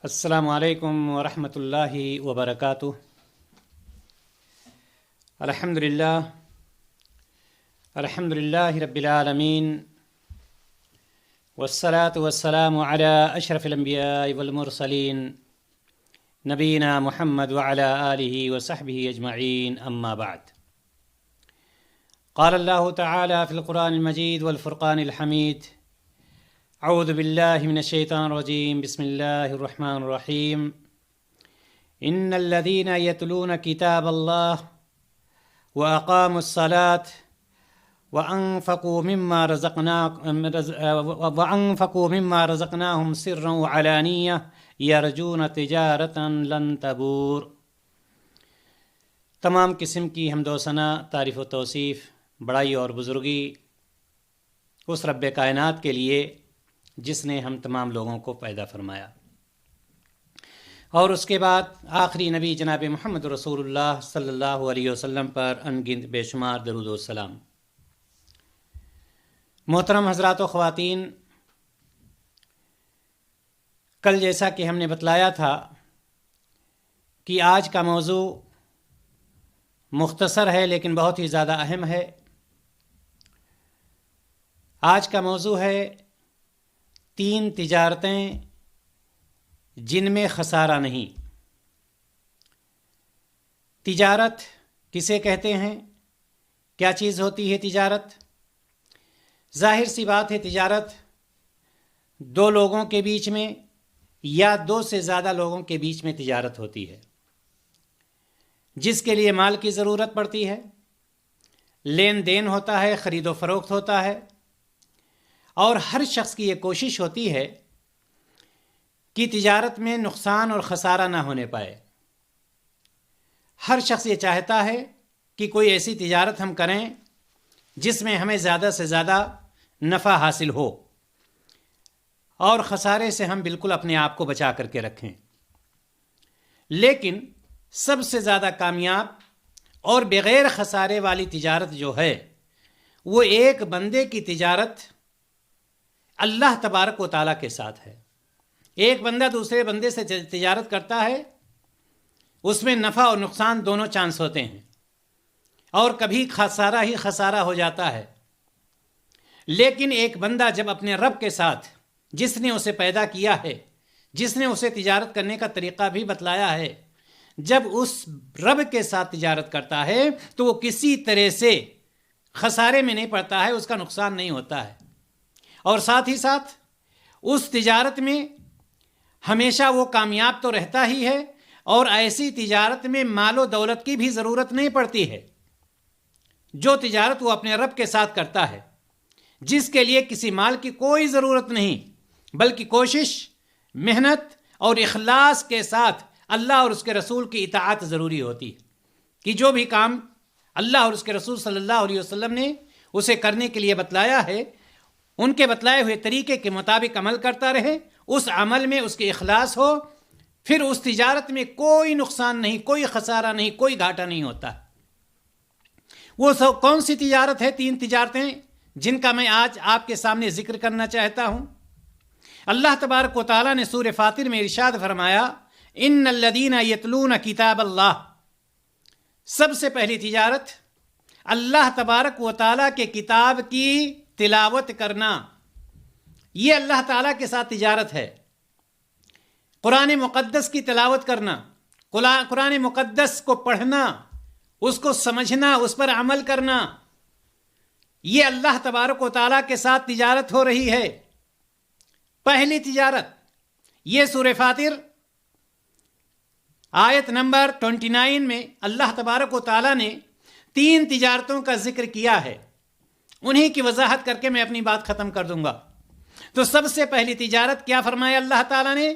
السلام علیکم ورحمۃ اللہ وبرکاتہ۔ الحمد للہ رب العالمین، والصلاة والسلام علی اشرف الانبیاء والمرسلین، نبینا محمد وعلی آلہ وصحبہ اجمعین، اما بعد۔ قال اللہ تعالی فی القرآن المجید والفرقان الحمید، اعوذ باللہ من الشیطان الرجیم، بسم اللہ الرحمن الرحیم۔ ان الذین یتلون کتاب اللہ واقاموا الصلاة وانفقوا مما رزقناهم سرا وعلانیہ یرجون تجارتا لن تبور۔ تمام قسم کی حمد و ثنا، تعریف و توصیف، بڑائی اور بزرگی اس رب کائنات کے لیے جس نے ہم تمام لوگوں کو پیدا فرمایا، اور اس کے بعد آخری نبی جناب محمد رسول اللہ صلی اللہ علیہ وسلم پر انگنت بے شمار درود و سلام۔ محترم حضرات و خواتین، کل جیسا کہ ہم نے بتلایا تھا کہ آج کا موضوع مختصر ہے لیکن بہت ہی زیادہ اہم ہے۔ آج کا موضوع ہے 3 تجارتیں جن میں خسارہ نہیں۔ تجارت کسے کہتے ہیں؟ کیا چیز ہوتی ہے تجارت؟ ظاہر سی بات ہے، تجارت 2 لوگوں کے بیچ میں یا 2 سے زیادہ لوگوں کے بیچ میں تجارت ہوتی ہے، جس کے لیے مال کی ضرورت پڑتی ہے، لین دین ہوتا ہے، خرید و فروخت ہوتا ہے، اور ہر شخص کی یہ کوشش ہوتی ہے کہ تجارت میں نقصان اور خسارہ نہ ہونے پائے۔ ہر شخص یہ چاہتا ہے کہ کوئی ایسی تجارت ہم کریں جس میں ہمیں زیادہ سے زیادہ نفع حاصل ہو اور خسارے سے ہم بالکل اپنے آپ کو بچا کر کے رکھیں۔ لیکن سب سے زیادہ کامیاب اور بغیر خسارے والی تجارت جو ہے وہ ایک بندے کی تجارت اللہ تبارک و تعالیٰ کے ساتھ ہے۔ ایک بندہ دوسرے بندے سے تجارت کرتا ہے، اس میں نفع اور نقصان دونوں چانس ہوتے ہیں، اور کبھی خسارہ ہی خسارہ ہو جاتا ہے۔ لیکن ایک بندہ جب اپنے رب کے ساتھ، جس نے اسے پیدا کیا ہے، جس نے اسے تجارت کرنے کا طریقہ بھی بتلایا ہے، جب اس رب کے ساتھ تجارت کرتا ہے تو وہ کسی طرح سے خسارے میں نہیں پڑتا ہے، اس کا نقصان نہیں ہوتا ہے، اور ساتھ ہی ساتھ اس تجارت میں ہمیشہ وہ کامیاب تو رہتا ہی ہے، اور ایسی تجارت میں مال و دولت کی بھی ضرورت نہیں پڑتی ہے۔ جو تجارت وہ اپنے رب کے ساتھ کرتا ہے، جس کے لیے کسی مال کی کوئی ضرورت نہیں، بلکہ کوشش، محنت اور اخلاص کے ساتھ اللہ اور اس کے رسول کی اطاعت ضروری ہوتی ہے، کہ جو بھی کام اللہ اور اس کے رسول صلی اللہ علیہ وسلم نے اسے کرنے کے لیے بتلایا ہے، ان کے بتلائے ہوئے طریقے کے مطابق عمل کرتا رہے، اس عمل میں اس کے اخلاص ہو، پھر اس تجارت میں کوئی نقصان نہیں، کوئی خسارہ نہیں، کوئی گھاٹا نہیں ہوتا۔ وہ کون سی تجارت ہے؟ 3 تجارتیں جن کا میں آج آپ کے سامنے ذکر کرنا چاہتا ہوں۔ اللہ تبارک و تعالیٰ نے سورہ فاطر میں ارشاد فرمایا، ان الذین یتلون کتاب اللہ۔ سب سے پہلی تجارت اللہ تبارک و تعالیٰ کے کتاب کی تلاوت کرنا، یہ اللہ تعالیٰ کے ساتھ تجارت ہے۔ قرآن مقدس کی تلاوت کرنا، قرآن مقدس کو پڑھنا، اس کو سمجھنا، اس پر عمل کرنا، یہ اللہ تبارک و تعالیٰ کے ساتھ تجارت ہو رہی ہے۔ پہلی تجارت یہ سورہ فاطر آیت نمبر 29 میں اللہ تبارک و تعالیٰ نے 3 تجارتوں کا ذکر کیا ہے، انہی کی وضاحت کر کے میں اپنی بات ختم کر دوں گا۔ تو سب سے پہلی تجارت کیا فرمایا اللہ تعالیٰ نے؟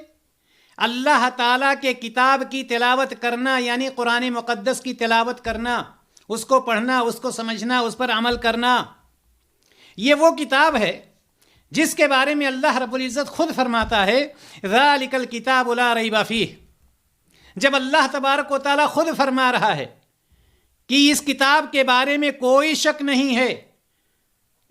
اللہ تعالیٰ کے کتاب کی تلاوت کرنا، یعنی قرآن مقدس کی تلاوت کرنا، اس کو پڑھنا، اس کو سمجھنا، اس پر عمل کرنا۔ یہ وہ کتاب ہے جس کے بارے میں اللہ رب العزت خود فرماتا ہے، ذَلِكَ الْكِتَابُ لَا رَيْبَ فِيهِ۔ جب اللہ تبارک و تعالیٰ خود فرما رہا ہے کہ اس کتاب کے بارے میں کوئی شک نہیں ہے،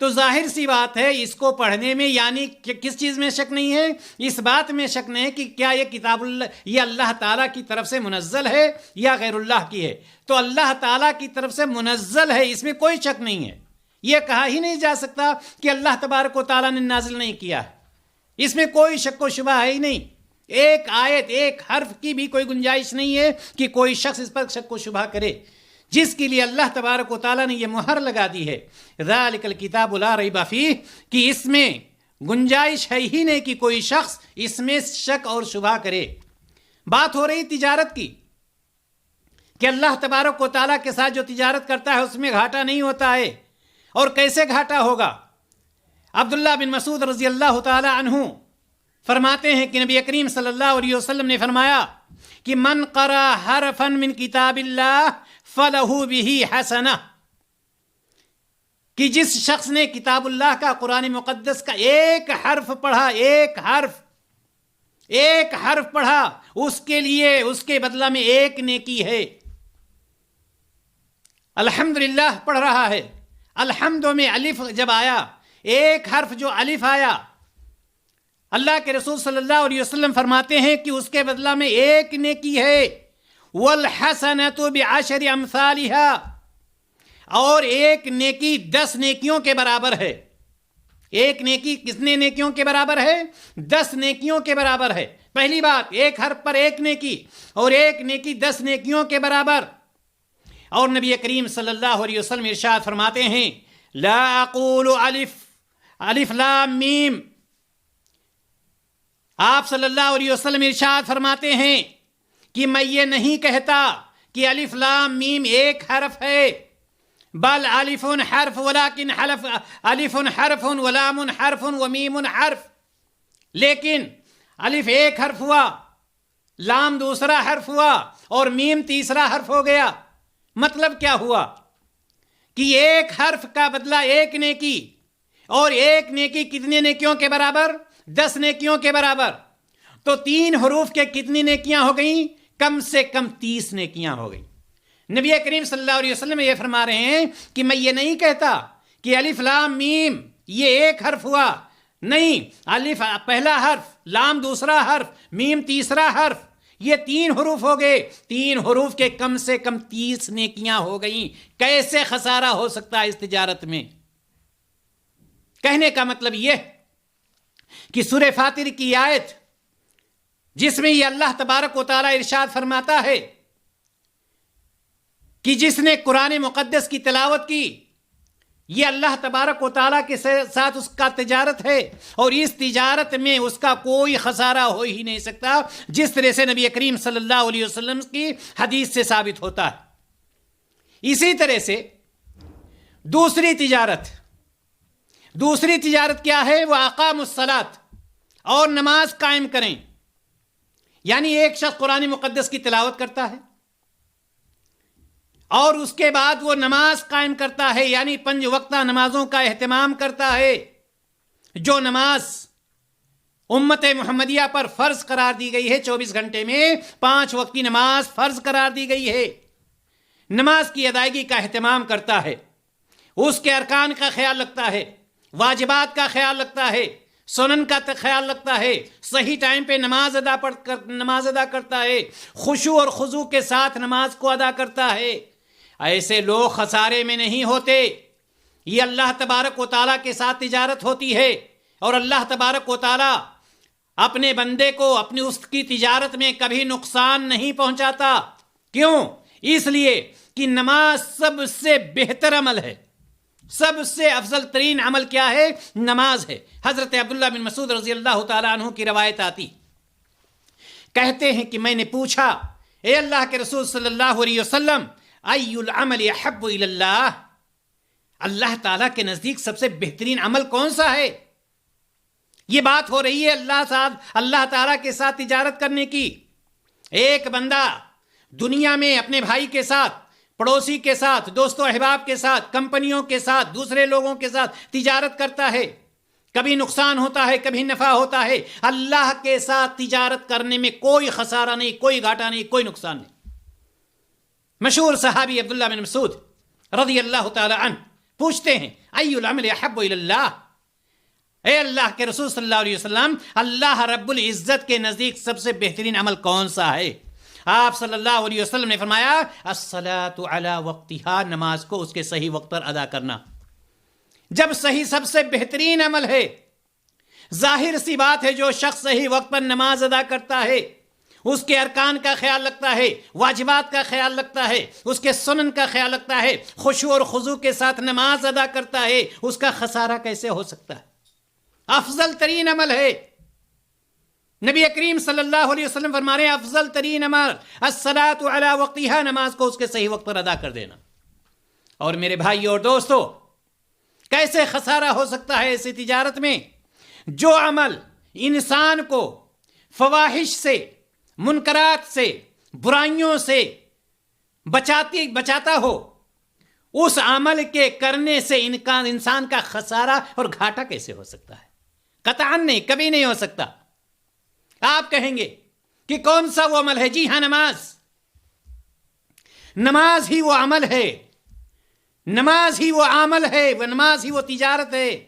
تو ظاہر سی بات ہے اس کو پڑھنے میں یعنی کس چیز میں شک نہیں ہے؟ اس بات میں شک نہیں کہ کیا یہ کتاب یہ اللہ تعالیٰ کی طرف سے منزل ہے یا غیر اللہ کی ہے۔ تو اللہ تعالیٰ کی طرف سے منزل ہے، اس میں کوئی شک نہیں ہے۔ یہ کہا ہی نہیں جا سکتا کہ اللہ تبارک و تعالیٰ نے نازل نہیں کیا ہے، اس میں کوئی شک و شبہ ہے ہی نہیں۔ ایک آیت، ایک حرف کی بھی کوئی گنجائش نہیں ہے کہ کوئی شخص اس پر شک و شبہ کرے، جس کے لیے اللہ تبارک و تعالیٰ نے یہ مہر لگا دی ہے ذالک الکتاب لا ریب فیہ، کہ اس میں گنجائش ہے ہی نہیں کہ کوئی شخص اس میں شک اور شبہ کرے۔ بات ہو رہی تجارت کی کہ اللہ تبارک و تعالیٰ کے ساتھ جو تجارت کرتا ہے اس میں گھاٹا نہیں ہوتا ہے، اور کیسے گھاٹا ہوگا؟ عبداللہ بن مسعود رضی اللہ تعالی عنہ فرماتے ہیں کہ نبی کریم صلی اللہ علیہ وسلم نے فرمایا کہ من قرأ حرفا من کتاب اللہ فلہ بہ حسنہ، کہ جس شخص نے کتاب اللہ کا، قرآن مقدس کا ایک حرف پڑھا، ایک حرف پڑھا، اس کے لیے اس کے بدلہ میں ایک نیکی ہے۔ الحمدللہ پڑھ رہا ہے، الحمد میں الف جب آیا، ایک حرف جو الف آیا، اللہ کے رسول صلی اللہ علیہ وسلم فرماتے ہیں کہ اس کے بدلہ میں ایک نیکی ہے۔ وَالْحَسَنَةُ بِعَشْرِ أَمْثَالِهَا، اور ایک نیکی 10 نیکیوں کے برابر ہے۔ ایک نیکی کتنے نیکیوں کے برابر ہے؟ 10 نیکیوں کے برابر ہے۔ پہلی بات، ایک حرف پر ایک نیکی، اور ایک نیکی 10 نیکیوں کے برابر۔ اور نبی کریم صلی اللہ علیہ وسلم ارشاد فرماتے ہیں لا اقول الف لام میم، آپ صلی اللہ علیہ وسلم ارشاد فرماتے ہیں کہ میں یہ نہیں کہتا کہ الف لام میم ایک حرف ہے، بل الف حرف ولکن الف حرف ولام حرف ومیم حرف، لیکن الف ایک حرف ہوا، لام دوسرا حرف ہوا، اور میم تیسرا حرف ہو گیا۔ مطلب کیا ہوا کہ ایک حرف کا بدلہ ایک نیکی، اور ایک نیکی کتنی نیکیوں کے برابر؟ 10 نیکیوں کے برابر۔ تو 3 حروف کے کتنی نیکیاں ہو گئیں؟ کم سے کم 30 نیکیاں ہو گئیں۔ نبی کریم صلی اللہ علیہ وسلم یہ فرما رہے ہیں کہ میں یہ نہیں کہتا کہ الف لام میم یہ ایک حرف ہوا، نہیں، الف پہلا حرف، لام دوسرا حرف، میم تیسرا حرف، یہ 3 حروف ہو گئے، 3 حروف کے کم سے کم 30 نیکیاں ہو گئیں۔ کیسے خسارہ ہو سکتا ہے اس تجارت میں؟ کہنے کا مطلب یہ کہ سورہ فاطر کی آیت جس میں یہ اللہ تبارک و تعالی ارشاد فرماتا ہے کہ جس نے قرآن مقدس کی تلاوت کی، یہ اللہ تبارک و تعالیٰ کے ساتھ اس کا تجارت ہے، اور اس تجارت میں اس کا کوئی خسارہ ہو ہی نہیں سکتا، جس طرح سے نبی کریم صلی اللہ علیہ وسلم کی حدیث سے ثابت ہوتا ہے۔ اسی طرح سے دوسری تجارت کیا ہے؟ وہ اقام الصلاۃ، اور نماز قائم کریں۔ یعنی ایک شخص قرآن مقدس کی تلاوت کرتا ہے اور اس کے بعد وہ نماز قائم کرتا ہے، یعنی 5 وقتہ نمازوں کا اہتمام کرتا ہے، جو نماز امت محمدیہ پر فرض قرار دی گئی ہے۔ 24 گھنٹے میں 5 وقت کی نماز فرض قرار دی گئی ہے۔ نماز کی ادائیگی کا اہتمام کرتا ہے، اس کے ارکان کا خیال رکھتا ہے، واجبات کا خیال رکھتا ہے، سنن کا خیال رکھتا ہے، صحیح ٹائم پہ نماز ادا کرتا ہے، خشوع اور خضوع کے ساتھ نماز کو ادا کرتا ہے۔ ایسے لوگ خسارے میں نہیں ہوتے۔ یہ اللہ تبارک و تعالیٰ کے ساتھ تجارت ہوتی ہے، اور اللہ تبارک و تعالیٰ اپنے بندے کو اپنی اس کی تجارت میں کبھی نقصان نہیں پہنچاتا۔ کیوں؟ اس لیے کہ نماز سب سے بہتر عمل ہے، سب سے افضل ترین عمل کیا ہے؟ نماز ہے۔ حضرت عبداللہ بن مسعود رضی اللہ تعالیٰ عنہ کی روایت آتی، کہتے ہیں کہ میں نے پوچھا اے اللہ کے رسول صلی اللہ علیہ وسلم ای العمل احب الی اللہ، اللہ تعالیٰ کے نزدیک سب سے بہترین عمل کون سا ہے؟ یہ بات ہو رہی ہے اللہ تعالیٰ کے ساتھ تجارت کرنے کی۔ ایک بندہ دنیا میں اپنے بھائی کے ساتھ، پڑوسی کے ساتھ، دوست و احباب کے ساتھ، کمپنیوں کے ساتھ، دوسرے لوگوں کے ساتھ تجارت کرتا ہے، کبھی نقصان ہوتا ہے، کبھی نفع ہوتا ہے۔ اللہ کے ساتھ تجارت کرنے میں کوئی خسارہ نہیں، کوئی گھاٹا نہیں، کوئی نقصان نہیں۔ مشہور صحابی عبداللہ بن مسعود رضی اللہ تعالی عنہ پوچھتے ہیں ای العمل احب الی اللہ، اے اللہ کے رسول صلی اللہ علیہ وسلم، اللہ رب العزت کے نزدیک سب سے بہترین عمل کون سا ہے؟ آپ صلی اللہ علیہ وسلم نے فرمایا الصلاۃ علی وقتہا، نماز کو اس کے صحیح وقت پر ادا کرنا۔ جب صحیح سب سے بہترین عمل ہے، ظاہر سی بات ہے جو شخص صحیح وقت پر نماز ادا کرتا ہے، اس کے ارکان کا خیال رکھتا ہے، واجبات کا خیال رکھتا ہے، اس کے سنن کا خیال رکھتا ہے، خشوع اور خضوع کے ساتھ نماز ادا کرتا ہے، اس کا خسارہ کیسے ہو سکتا ہے؟ افضل ترین عمل ہے۔ نبی کریم صلی اللہ علیہ وسلم فرما رہے ہیں افضل ترین عمل الصلاۃ علی وقتہا، نماز کو اس کے صحیح وقت پر ادا کر دینا۔ اور میرے بھائی اور دوستو، کیسے خسارہ ہو سکتا ہے ایسی تجارت میں؟ جو عمل انسان کو فواحش سے، منکرات سے، برائیوں سے بچاتا ہو، اس عمل کے کرنے سے انسان کا خسارہ اور گھاٹا کیسے ہو سکتا ہے؟ قطعاً نہیں، کبھی نہیں ہو سکتا۔ آپ کہیں گے کہ کون سا وہ عمل ہے؟ جی ہاں، نماز ہی وہ عمل ہے، نماز ہی وہ عمل ہے، وہ نماز ہی وہ تجارت ہے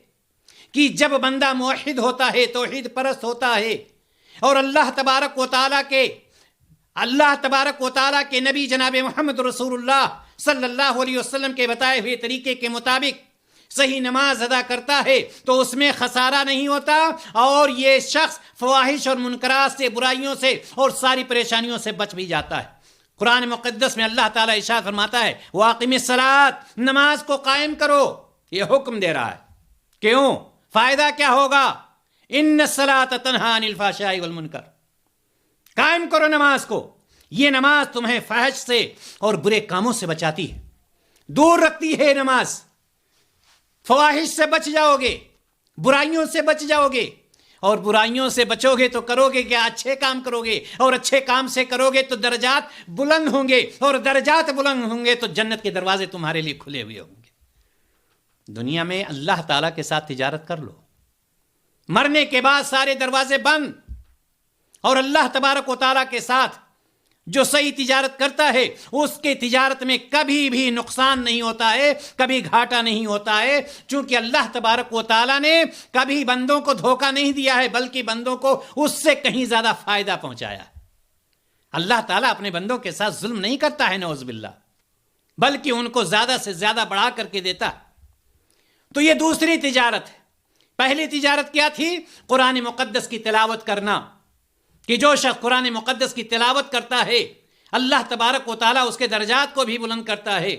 کہ جب بندہ موحد ہوتا ہے، توحید پرست ہوتا ہے، اور اللہ تبارک و تعالیٰ کے نبی جناب محمد رسول اللہ صلی اللہ علیہ وسلم کے بتائے ہوئے طریقے کے مطابق صحیح نماز ادا کرتا ہے تو اس میں خسارہ نہیں ہوتا، اور یہ شخص فواحش اور منکرات سے، برائیوں سے اور ساری پریشانیوں سے بچ بھی جاتا ہے۔ قرآن مقدس میں اللہ تعالیٰ ارشاد فرماتا ہے وَأَقِمِ الصَّلَاةَ، نماز کو قائم کرو، یہ حکم دے رہا ہے۔ کیوں؟ فائدہ کیا ہوگا؟ إِنَّ الصَّلَاةَ تَنْهَىٰ عَنِ الْفَحْشَاءِ وَالْمُنکَرِ، قائم کرو نماز کو، یہ نماز تمہیں فحش سے اور برے کاموں سے بچاتی ہے، دور رکھتی ہے نماز۔ فواحش سے بچ جاؤ گے، برائیوں سے بچ جاؤ گے، اور برائیوں سے بچو گے تو کرو گے کیا؟ اچھے کام کرو گے، اور اچھے کام سے کرو گے تو درجات بلند ہوں گے، اور درجات بلند ہوں گے تو جنت کے دروازے تمہارے لیے کھلے ہوئے ہوں گے۔ دنیا میں اللہ تعالیٰ کے ساتھ تجارت کر لو، مرنے کے بعد سارے دروازے بند، اور اللہ تبارک و تعالیٰ کے ساتھ جو صحیح تجارت کرتا ہے اس کے تجارت میں کبھی بھی نقصان نہیں ہوتا ہے، کبھی گھاٹا نہیں ہوتا ہے، چونکہ اللہ تبارک و تعالیٰ نے کبھی بندوں کو دھوکہ نہیں دیا ہے، بلکہ بندوں کو اس سے کہیں زیادہ فائدہ پہنچایا۔ اللہ تعالیٰ اپنے بندوں کے ساتھ ظلم نہیں کرتا ہے نعوذ باللہ، بلکہ ان کو زیادہ سے زیادہ بڑھا کر کے دیتا۔ تو یہ دوسری تجارت ہے۔ پہلی تجارت کیا تھی؟ قرآن مقدس کی تلاوت کرنا، کہ جو شخص قرآن مقدس کی تلاوت کرتا ہے اللہ تبارک و تعالیٰ اس کے درجات کو بھی بلند کرتا ہے،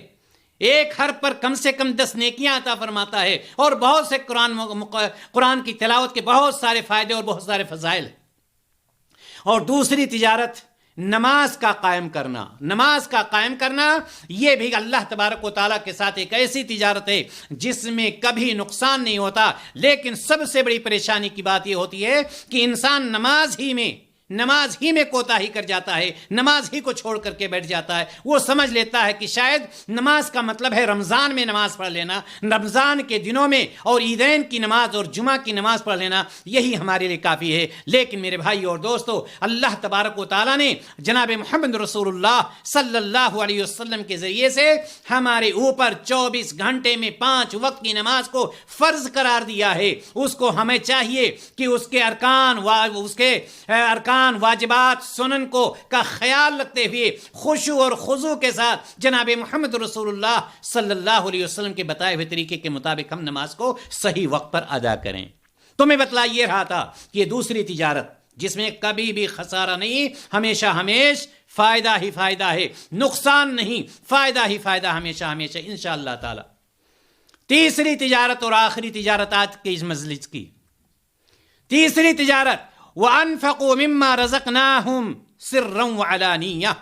ایک حرف پر کم سے کم 10 نیکیاں عطا فرماتا ہے، اور بہت سے قرآن کی تلاوت کے بہت سارے فائدے اور بہت سارے فضائل ہیں۔ اور دوسری تجارت نماز کا قائم کرنا، نماز کا قائم کرنا یہ بھی اللہ تبارک و تعالیٰ کے ساتھ ایک ایسی تجارت ہے جس میں کبھی نقصان نہیں ہوتا، لیکن سب سے بڑی پریشانی کی بات یہ ہوتی ہے کہ انسان نماز ہی میں کوتاہی کر جاتا ہے، نماز ہی کو چھوڑ کر کے بیٹھ جاتا ہے۔ وہ سمجھ لیتا ہے کہ شاید نماز کا مطلب ہے رمضان میں نماز پڑھ لینا، رمضان کے دنوں میں اور عیدین کی نماز اور جمعہ کی نماز پڑھ لینا، یہی ہمارے لیے کافی ہے۔ لیکن میرے بھائی اور دوستو، اللہ تبارک و تعالیٰ نے جناب محمد رسول اللہ صلی اللہ علیہ وسلم کے ذریعے سے ہمارے اوپر 24 گھنٹے میں 5 وقت کی نماز کو فرض قرار دیا ہے۔ اس کو ہمیں چاہیے کہ اس کے ارکان واجبات، سنن کا خیال رکھتے ہوئے خشوع اور خضوع کے ساتھ جناب محمد رسول اللہ صلی اللہ علیہ وسلم کے بتائے ہوئے طریقے کے مطابق ہم نماز کو صحیح وقت پر ادا کریں۔ تو میں بتلائیے رہا تھا کہ یہ دوسری تجارت جس میں کبھی بھی خسارہ نہیں، ہمیشہ فائدہ ہی فائدہ ہے، نقصان نہیں، فائدہ ہی فائدہ ہمیشہ انشاءاللہ تعالی۔ تیسری تجارت اور آخری تجارت آج کے اس مجلس کی، تیسری تجارت وَأَنفَقُوا مِمَّا رَزَقْنَاهُمْ سِرًّا وَعَلَانِيَّةً،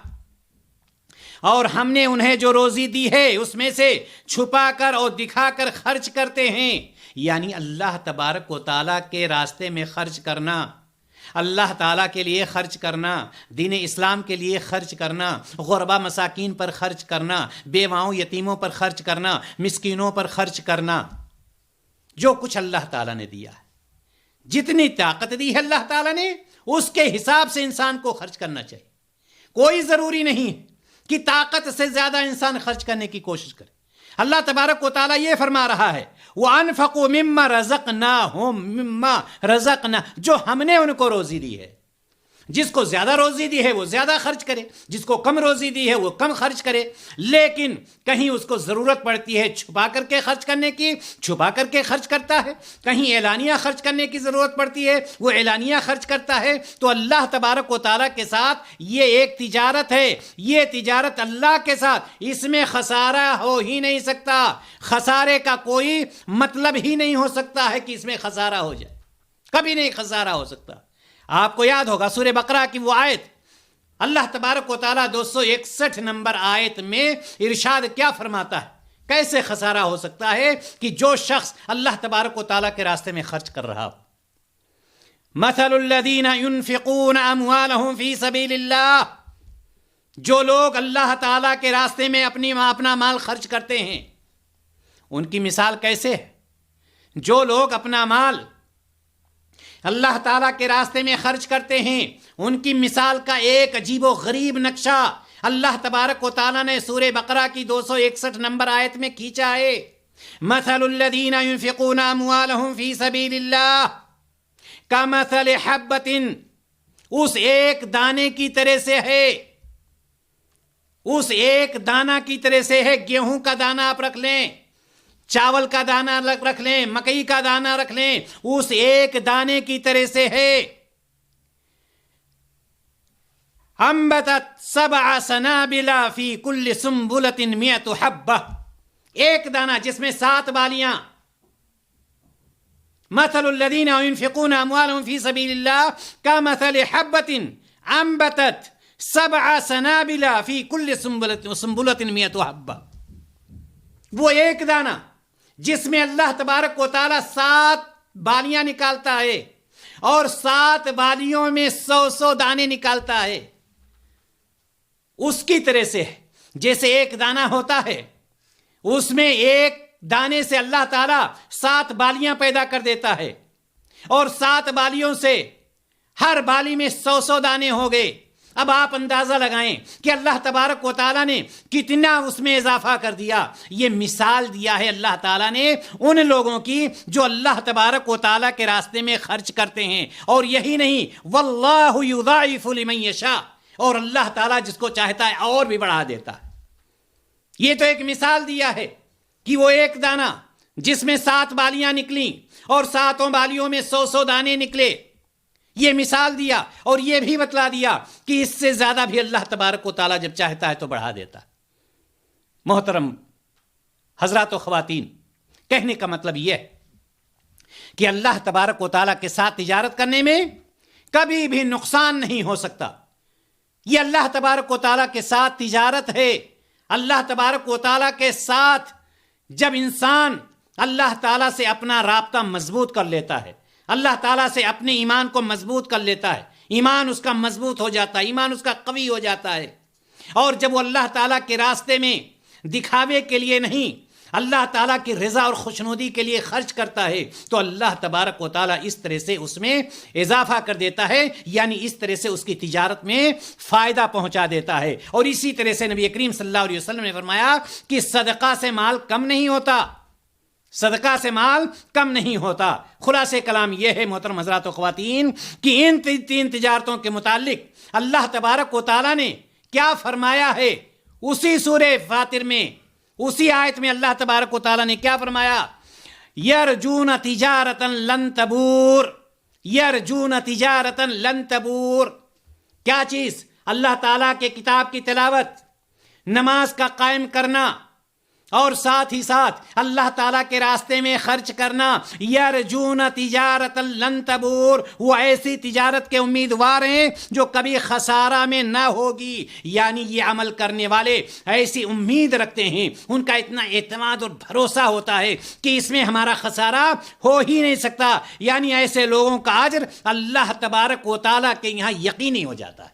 اور ہم نے انہیں جو روزی دی ہے اس میں سے چھپا کر اور دکھا کر خرچ کرتے ہیں، یعنی اللہ تبارک و تعالیٰ کے راستے میں خرچ کرنا، اللہ تعالیٰ کے لیے خرچ کرنا، دین اسلام کے لیے خرچ کرنا، غربا مساکین پر خرچ کرنا، بیواؤں یتیموں پر خرچ کرنا، مسکینوں پر خرچ کرنا، جو کچھ اللہ تعالیٰ نے دیا ہے، جتنی طاقت دی ہے اللہ تعالیٰ نے اس کے حساب سے انسان کو خرچ کرنا چاہیے۔ کوئی ضروری نہیں کہ طاقت سے زیادہ انسان خرچ کرنے کی کوشش کرے۔ اللہ تبارک و تعالیٰ یہ فرما رہا ہے وَأَنفَقُوا مِمَّا رَزَقْنَاهُمْ مِمَّا رَزَقْنَا، جو ہم نے ان کو روزی دی ہے. جس کو زیادہ روزی دی ہے وہ زیادہ خرچ کرے، جس کو کم روزی دی ہے وہ کم خرچ کرے. لیکن کہیں اس کو ضرورت پڑتی ہے چھپا کر کے خرچ کرنے کی، چھپا کر کے خرچ کرتا ہے. کہیں اعلانیہ خرچ کرنے کی ضرورت پڑتی ہے، وہ اعلانیہ خرچ کرتا ہے. تو اللہ تبارک و تعالیٰ کے ساتھ یہ ایک تجارت ہے، یہ تجارت اللہ کے ساتھ، اس میں خسارہ ہو ہی نہیں سکتا. خسارے کا کوئی مطلب ہی نہیں ہو سکتا ہے کہ اس میں خسارہ ہو جائے، کبھی نہیں خسارہ ہو سکتا. آپ کو یاد ہوگا سورہ بقرہ کی وہ آیت، اللہ تبارک و تعالیٰ 261 نمبر آیت میں ارشاد کیا فرماتا ہے، کیسے خسارہ ہو سکتا ہے کہ جو شخص اللہ تبارک و تعالیٰ کے راستے میں خرچ کر رہا ہو. مثل الذین ينفقون اموالهم فی سبیل اللہ، جو لوگ اللہ تعالیٰ کے راستے میں اپنا مال خرچ کرتے ہیں، ان کی مثال کیسے ہے؟ جو لوگ اپنا مال اللہ تعالیٰ کے راستے میں خرچ کرتے ہیں، ان کی مثال کا ایک عجیب و غریب نقشہ اللہ تبارک و تعالیٰ نے سورہ بقرہ کی 261 نمبر آیت میں کھینچا ہے. مثل الذین ينفقون اموالهم فی سبیل اللہ کمثل حبۃ، اس ایک دانے کی طرح سے ہے، اس ایک دانہ کی طرح سے ہے. گیہوں کا دانہ آپ رکھ لیں، چاول کا دانہ رکھ لیں، مکئی کا دانہ رکھ لیں، اس ایک دانے کی طرح سے ہے. انبتت 7 سنابل فی کل سنبلۃ 100 حبہ، ایک دانہ جس میں 7 بالیاں. مثل الذین ينفقون اموالهم فی سبیل اللہ کمثل حبۃ انبتت 7 سنابل فی کل سنبلۃ 100 حبہ. وہ ایک دانہ جس میں اللہ تبارک و تعالیٰ 7 بالیاں نکالتا ہے اور 7 بالیوں میں 100 دانے نکالتا ہے، اس کی طرح سے جیسے ایک دانہ ہوتا ہے، اس میں ایک دانے سے اللہ تعالیٰ 7 بالیاں پیدا کر دیتا ہے، اور 7 بالیوں سے ہر بالی میں 100 دانے ہو گئے. اب آپ اندازہ لگائیں کہ اللہ تبارک و تعالیٰ نے کتنا اس میں اضافہ کر دیا. یہ مثال دیا ہے اللہ تعالیٰ نے ان لوگوں کی جو اللہ تبارک و تعالیٰ کے راستے میں خرچ کرتے ہیں. اور یہی نہیں، واللہ یضاعف لمن یشاء، اور اللہ تعالیٰ جس کو چاہتا ہے اور بھی بڑھا دیتا ہے. یہ تو ایک مثال دیا ہے کہ وہ ایک دانہ جس میں 7 بالیاں نکلیں اور 7 بالیوں میں 100 دانے نکلے، یہ مثال دیا اور یہ بھی بتلا دیا کہ اس سے زیادہ بھی اللہ تبارک و تعالیٰ جب چاہتا ہے تو بڑھا دیتا. محترم حضرات و خواتین، کہنے کا مطلب یہ ہے کہ اللہ تبارک و تعالیٰ کے ساتھ تجارت کرنے میں کبھی بھی نقصان نہیں ہو سکتا. یہ اللہ تبارک و تعالیٰ کے ساتھ تجارت ہے. اللہ تبارک و تعالیٰ کے ساتھ جب انسان اللہ تعالیٰ سے اپنا رابطہ مضبوط کر لیتا ہے، اللہ تعالیٰ سے اپنے ایمان کو مضبوط کر لیتا ہے، ایمان اس کا مضبوط ہو جاتا ہے، ایمان اس کا قوی ہو جاتا ہے. اور جب وہ اللہ تعالیٰ کے راستے میں دکھاوے کے لیے نہیں، اللہ تعالیٰ کی رضا اور خوشنودی کے لیے خرچ کرتا ہے، تو اللہ تبارک و تعالیٰ اس طرح سے اس میں اضافہ کر دیتا ہے، یعنی اس طرح سے اس کی تجارت میں فائدہ پہنچا دیتا ہے. اور اسی طرح سے نبی کریم صلی اللہ علیہ وسلم نے فرمایا کہ صدقہ سے مال کم نہیں ہوتا، صدقہ سے مال کم نہیں ہوتا. خلاصہ کلام یہ ہے محترم حضرات و خواتین کہ ان 3 تجارتوں کے متعلق اللہ تبارک و تعالیٰ نے کیا فرمایا ہے. اسی سورہ فاطر میں، اسی آیت میں اللہ تبارک و تعالیٰ نے کیا فرمایا، یرجون تجارتا لن تبور، یرجون تجارتا لن تبور. کیا چیز؟ اللہ تعالیٰ کے کتاب کی تلاوت، نماز کا قائم کرنا، اور ساتھ ہی ساتھ اللہ تعالیٰ کے راستے میں خرچ کرنا. یرجون تجارتا لن تبور، وہ ایسی تجارت کے امیدوار ہیں جو کبھی خسارہ میں نہ ہوگی. یعنی یہ عمل کرنے والے ایسی امید رکھتے ہیں، ان کا اتنا اعتماد اور بھروسہ ہوتا ہے کہ اس میں ہمارا خسارہ ہو ہی نہیں سکتا. یعنی ایسے لوگوں کا اجر اللہ تبارک و تعالیٰ کے یہاں یقینی ہو جاتا ہے.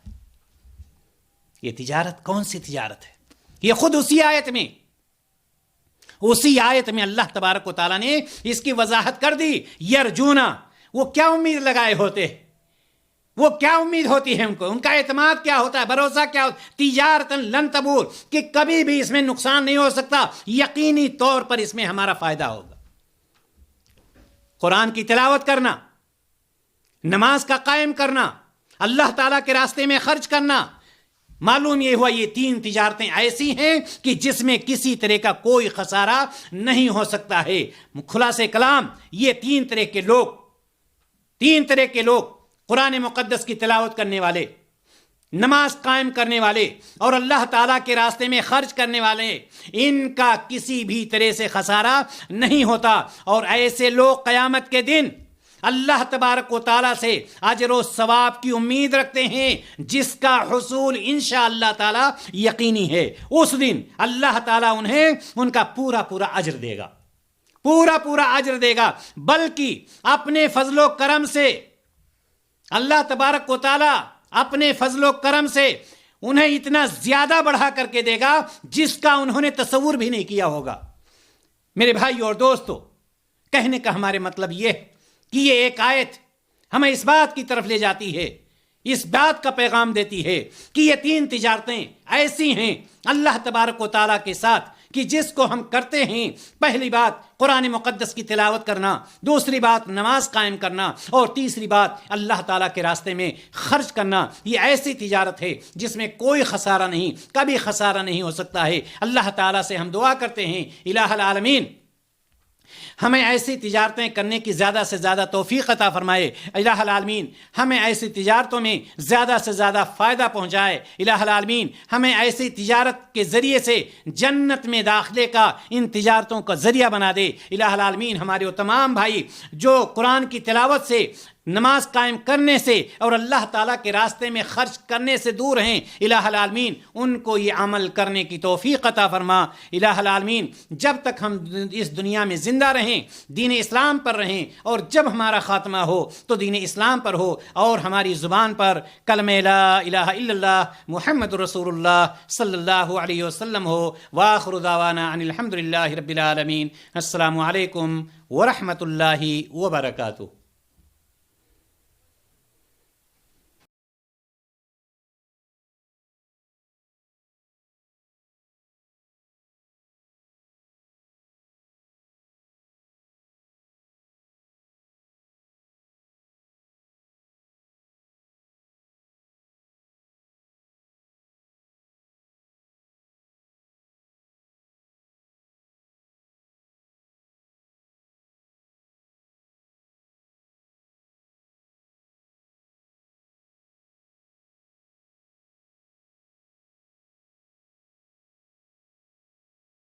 یہ تجارت کون سی تجارت ہے؟ یہ خود اسی آیت میں اللہ تبارک و تعالیٰ نے اس کی وضاحت کر دی. یرجونا، وہ کیا امید لگائے ہوتے وہ کیا امید ہوتی ہے ان کو، ان کا اعتماد کیا ہوتا ہے، بھروسہ کیا ہوتا ہے؟ تجارتاً لن تبور، کہ کبھی بھی اس میں نقصان نہیں ہو سکتا، یقینی طور پر اس میں ہمارا فائدہ ہوگا۔ قرآن کی تلاوت کرنا، نماز کا قائم کرنا، اللہ تعالیٰ کے راستے میں خرچ کرنا، معلوم یہ ہوا یہ 3 تجارتیں ایسی ہیں کہ جس میں کسی طرح کا کوئی خسارہ نہیں ہو سکتا ہے۔ خلاصہ کلام، یہ 3 طرح کے لوگ قرآن مقدس کی تلاوت کرنے والے، نماز قائم کرنے والے اور اللہ تعالیٰ کے راستے میں خرچ کرنے والے، ان کا کسی بھی طرح سے خسارہ نہیں ہوتا، اور ایسے لوگ قیامت کے دن اللہ تبارک و تعالیٰ سے اجر و ثواب کی امید رکھتے ہیں، جس کا حصول انشاءاللہ تعالیٰ یقینی ہے۔ اس دن اللہ تعالیٰ انہیں ان کا پورا اجر دے گا، پورا اجر دے گا، بلکہ اپنے فضل و کرم سے اللہ تبارک و تعالیٰ اپنے فضل و کرم سے انہیں اتنا زیادہ بڑھا کر کے دے گا جس کا انہوں نے تصور بھی نہیں کیا ہوگا۔ میرے بھائی اور دوستو، کہنے کا ہمارے مطلب یہ ہے کہ یہ ایک آیت ہمیں اس بات کی طرف لے جاتی ہے، اس بات کا پیغام دیتی ہے کہ یہ 3 تجارتیں ایسی ہیں اللہ تبارک و تعالیٰ کے ساتھ کہ جس کو ہم کرتے ہیں، پہلی بات قرآن مقدس کی تلاوت کرنا، دوسری بات نماز قائم کرنا، اور تیسری بات اللہ تعالیٰ کے راستے میں خرچ کرنا۔ یہ ایسی تجارت ہے جس میں کوئی خسارہ نہیں، کبھی خسارہ نہیں ہو سکتا ہے۔ اللہ تعالیٰ سے ہم دعا کرتے ہیں، الہ العالمین ہمیں ایسی تجارتیں کرنے کی زیادہ سے زیادہ توفیق عطا فرمائے، الہ العالمین ہمیں ایسی تجارتوں میں زیادہ سے زیادہ فائدہ پہنچائے، الہ العالمین ہمیں ایسی تجارت کے ذریعے سے جنت میں داخلے کا ان تجارتوں کا ذریعہ بنا دے۔ الہ العالمین ہمارے وہ تمام بھائی جو قرآن کی تلاوت سے، نماز قائم کرنے سے اور اللہ تعالیٰ کے راستے میں خرچ کرنے سے دور ہیں، الہ العالمین ان کو یہ عمل کرنے کی توفیق عطا فرما۔ الہ العالمین جب تک ہم اس دنیا میں زندہ رہیں، دین اسلام پر رہیں، اور جب ہمارا خاتمہ ہو تو دین اسلام پر ہو، اور ہماری زبان پر کلمہ لا الہ الا اللہ محمد رسول اللہ صلی اللہ علیہ وسلم ہو۔ وآخر دعوانا ان الحمد للہ رب العالمین۔ السلام علیکم ورحمۃ اللہ وبرکاتہ۔